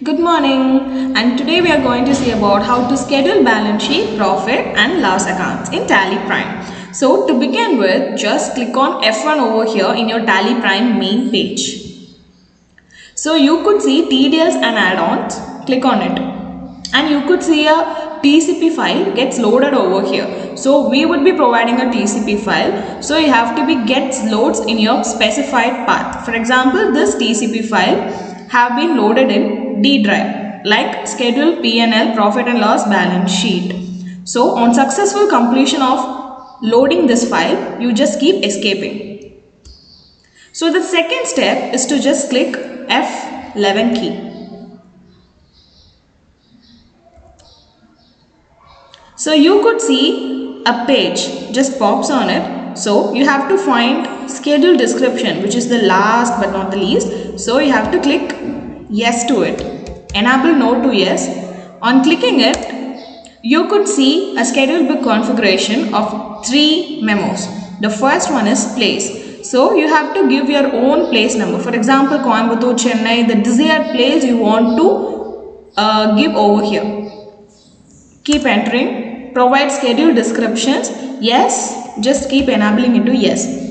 Good morning, and today we are going to see about how to schedule balance sheet, profit and loss accounts in Tally Prime. So to begin with, just click on F1 over here in your Tally Prime main page. So you could see TDS and add-ons, click on it and you could see a TCP file gets loaded over here. So we would be providing a TCP file. So you have to be gets loads in your specified path. For example, this TCP file have been loaded in D drive like schedule P&L profit and loss balance sheet. So on successful completion of loading this file, you just keep escaping. So the second step is to just click F11 key. So you could see a page just pops on it. So you have to find schedule description, which is the last but not the least. So you have to click yes to it. Enable no to yes. On clicking it, you could see a schedule book configuration of 3 memos. The first one is place. So you have to give your own place number. For example, Coimbatore, Chennai, the desired place you want to give over here. Keep entering, provide schedule descriptions, yes, just keep enabling into yes.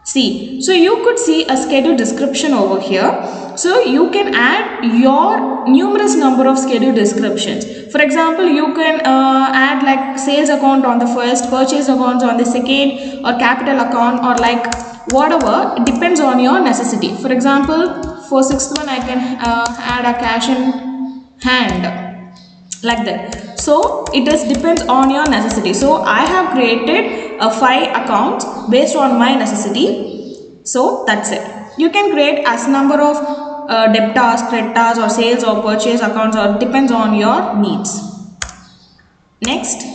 See, so you could see a schedule description over here. So you can add your numerous number of schedule descriptions. For example, you can add like sales account on the first, purchase accounts on the second, or capital account, or like whatever. It depends on your necessity. For example, for sixth one, I can add a cash in hand like that. So it is depends on your necessity. So I have created 5 accounts based on my necessity. So that's it. You can create as number of debtors, creditors, or sales or purchase accounts, or depends on your needs. Next,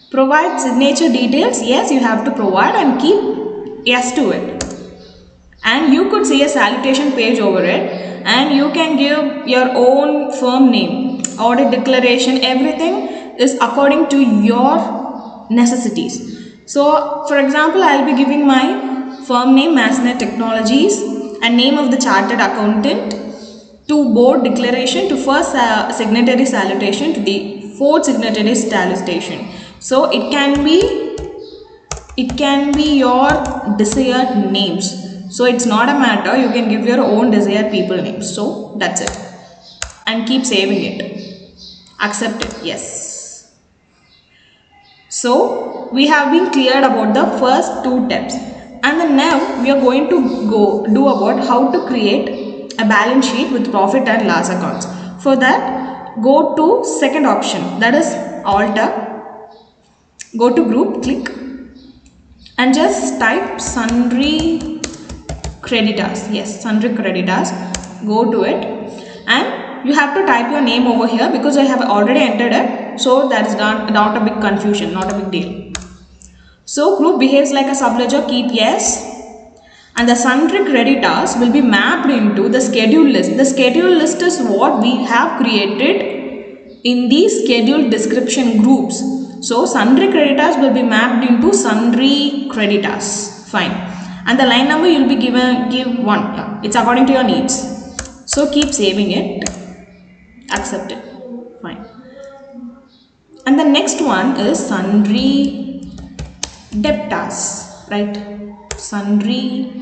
provide signature details. Yes, you have to provide and keep yes to it. And you could see a salutation page over it, and you can give your own firm name, audit declaration, everything is according to your necessities. So for example, I'll be giving my firm name Masnet Technologies and name of the chartered accountant, to board declaration, to first signatory salutation, to the fourth signatory salutation. So it can be your desired names. So it's not a matter, you can give your own desired people names. So that's it. And keep saving it. Accept it. Yes. So we have been cleared about the first 2 steps. And then now we are going to go do about how to create a balance sheet with profit and loss accounts. For that, go to second option, that is alter. Go to group, click and just type sundry creditors. Yes, sundry creditors. Go to it and you have to type your name over here because I have already entered it. So that is not a big confusion, not a big deal. So group behaves like a subledger, keep yes. And the sundry creditors will be mapped into the schedule list. The schedule list is what we have created in the schedule description groups. So sundry creditors will be mapped into sundry creditors. Fine. And the line number you will be give 1. It's according to your needs. So keep saving it. Accept it. Fine. And the next one is sundry debtors. Right? Sundry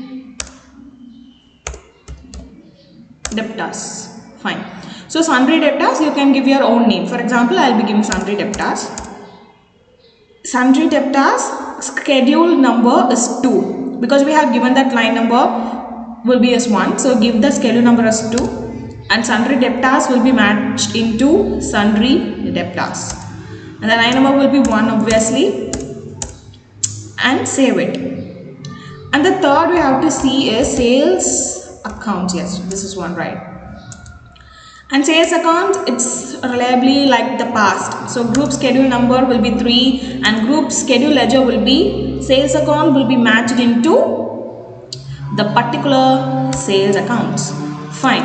debtors. Fine. So sundry debtors, you can give your own name. For example, I'll be giving sundry debtors. Sundry debtors schedule number is 2 because we have given that line number will be as 1. So give the schedule number as 2 and sundry debtors will be matched into sundry debtors. And the line number will be 1 obviously, and save it. And the third we have to see is sales accounts. Yes, this is one, right? And sales accounts, it's reliably like the past. So group schedule number will be 3 and group schedule ledger will be, sales account will be matched into the particular sales accounts. Fine.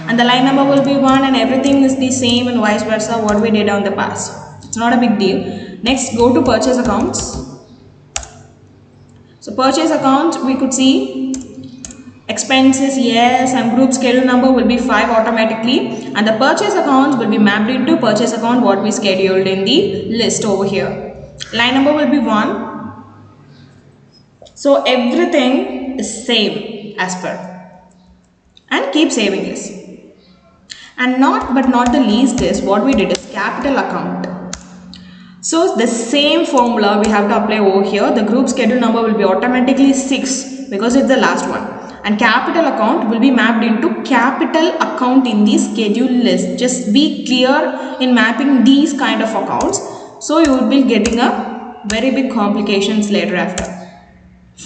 And the line number will be 1 and everything is the same and vice versa what we did on the past. It's not a big deal. Next, go to purchase accounts. So purchase account, we could see Expenses, yes, and group schedule number will be 5 automatically, and the purchase accounts will be mapped into purchase account what we scheduled in the list over here. Line number will be 1. So everything is same as per, and keep saving this. And not the least is what we did is capital account. So the same formula we have to apply over here. The group schedule number will be automatically 6 because it's the last one, and capital account will be mapped into capital account in the schedule list. Just be clear in mapping these kind of accounts, so you will be getting a very big complications later after.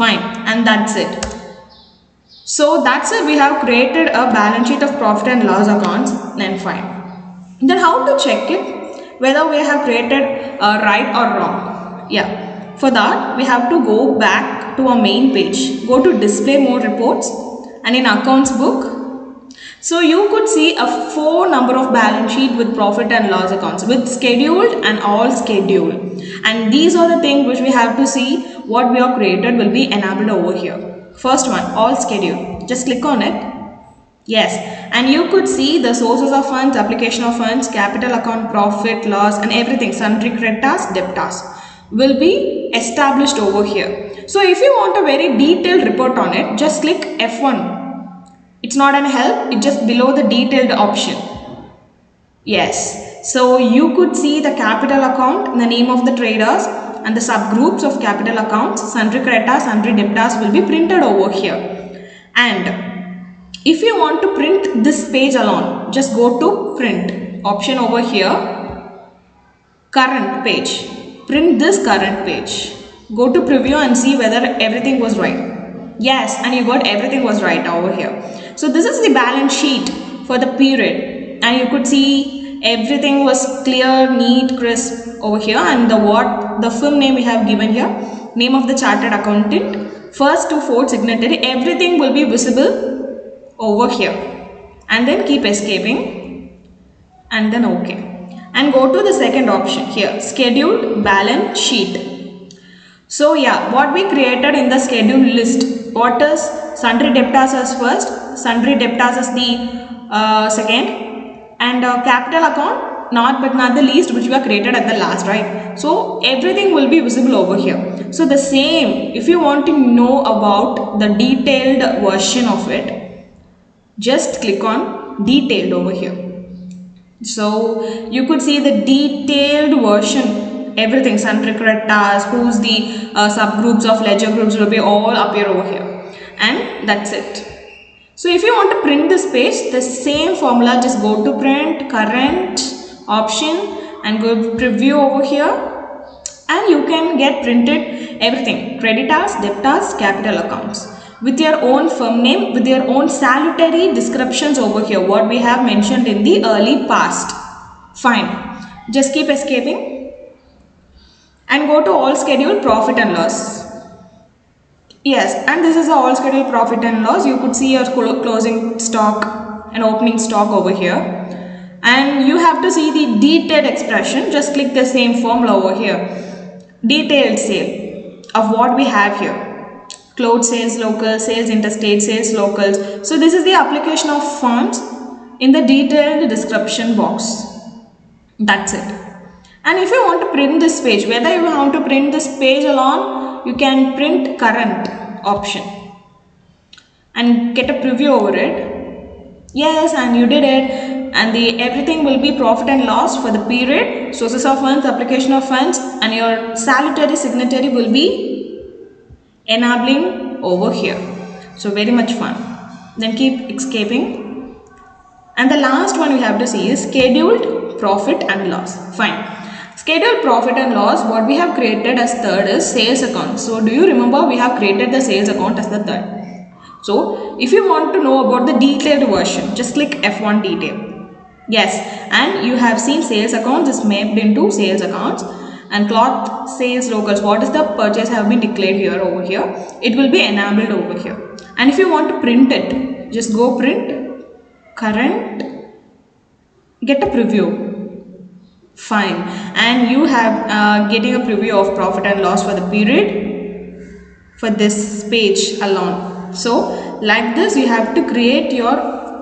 Fine, and that's it. So that's it. We have created a balance sheet of profit and loss accounts. Then fine. Then how to check it whether we have created right or wrong? Yeah. For that we have to go back to our main page. Go to display more reports, and in accounts book. So you could see a 4 number of balance sheet with profit and loss accounts with scheduled and all scheduled. And these are the things which we have to see what we have created will be enabled over here. First one, all schedule. Just click on it. Yes, and you could see the sources of funds, application of funds, capital account, profit, loss, and everything, sundry creditors, debtors will be established over here. So if you want a very detailed report on it, just click F1. It's not an help, it's just below the detailed option. Yes, so you could see the capital account, the name of the traders, and the subgroups of capital accounts, sundry creditors, sundry debtors will be printed over here. And if you want to print this page alone, just go to print option over here, current page, print this current page. Go to preview and see whether everything was right. Yes, and you got everything was right over here. So this is the balance sheet for the period, and you could see everything was clear, neat, crisp over here, and the firm name we have given here, name of the chartered accountant, first to fourth signatory, everything will be visible over here. And then keep escaping, and then OK, and go to the second option here, scheduled balance sheet. So yeah, what we created in the schedule list, what is sundry debtors as first, sundry debtors as the second, and capital account not the least, which we are created at the last, right? So everything will be visible over here. So the same, if you want to know about the detailed version of it, just click on detailed over here. So you could see the detailed version, everything, sundry creditors, who's the subgroups of ledger groups will be all appear over here, and that's it. So if you want to print this page, the same formula, just go to print, current option, and go preview over here, and you can get printed everything, creditors, debtors, capital accounts, with your own firm name, with your own salutary descriptions over here, what we have mentioned in the early past. Fine, just keep escaping and go to all scheduled profit and loss. Yes, and this is a all scheduled profit and loss. You could see your closing stock and opening stock over here. And you have to see the detailed expression. Just click the same formula over here. Detailed sale of what we have here. Cloud sales, local sales, interstate sales, locals. So this is the application of funds in the detailed description box. That's it. And if you want to print this page, whether you want to print this page alone, you can print current option and get a preview over it. Yes, and you did it. And everything will be profit and loss for the period, sources of funds, application of funds, and your salutary signatory will be enabling over here. So very much fun. Then keep escaping. And the last one we have to see is scheduled profit and loss. Fine. Scheduled profit and loss, what we have created as third is sales account. So do you remember we have created the sales account as the third. So if you want to know about the detailed version, just click F1 detail. Yes, and you have seen sales accounts is mapped into sales accounts, and cloth sales locals, what is the purchase have been declared here over here, it will be enabled over here. And if you want to print it, just go print current, get a preview. Fine, and you have getting a preview of profit and loss for the period for this page alone. So like this you have to create your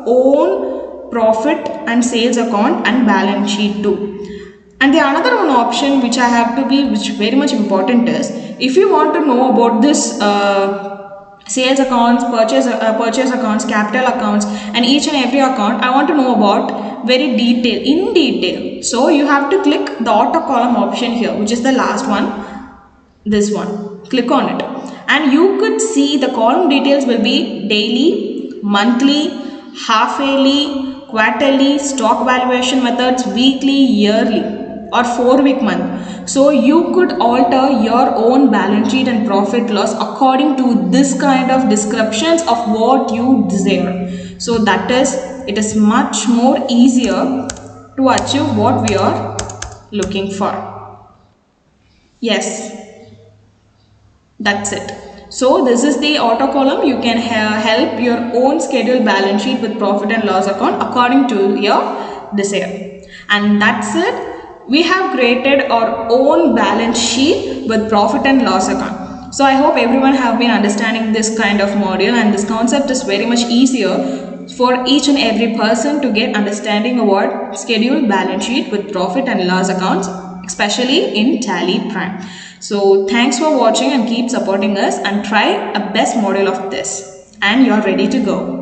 own profit and sales account and balance sheet too. And the another one option which I have to be, which very much important is, if you want to know about this sales accounts, purchase accounts, capital accounts, and each and every account, I want to know about very in detail. So you have to click the auto column option here, which is the last one, this one. Click on it, and you could see the column details will be daily, monthly, half yearly, quarterly, stock valuation methods, weekly, yearly, or 4-week month. So you could alter your own balance sheet and profit loss according to this kind of descriptions of what you desire. So that is, it is much more easier to achieve what we are looking for. Yes, that's it. So this is the auto column. You can help your own schedule balance sheet with profit and loss account according to your desire. And that's it. We have created our own balance sheet with profit and loss account. So I hope everyone have been understanding this kind of module, and this concept is very much easier for each and every person to get understanding about schedule balance sheet with profit and loss accounts, especially in Tally Prime. So thanks for watching and keep supporting us, and try a best model of this, and you're ready to go.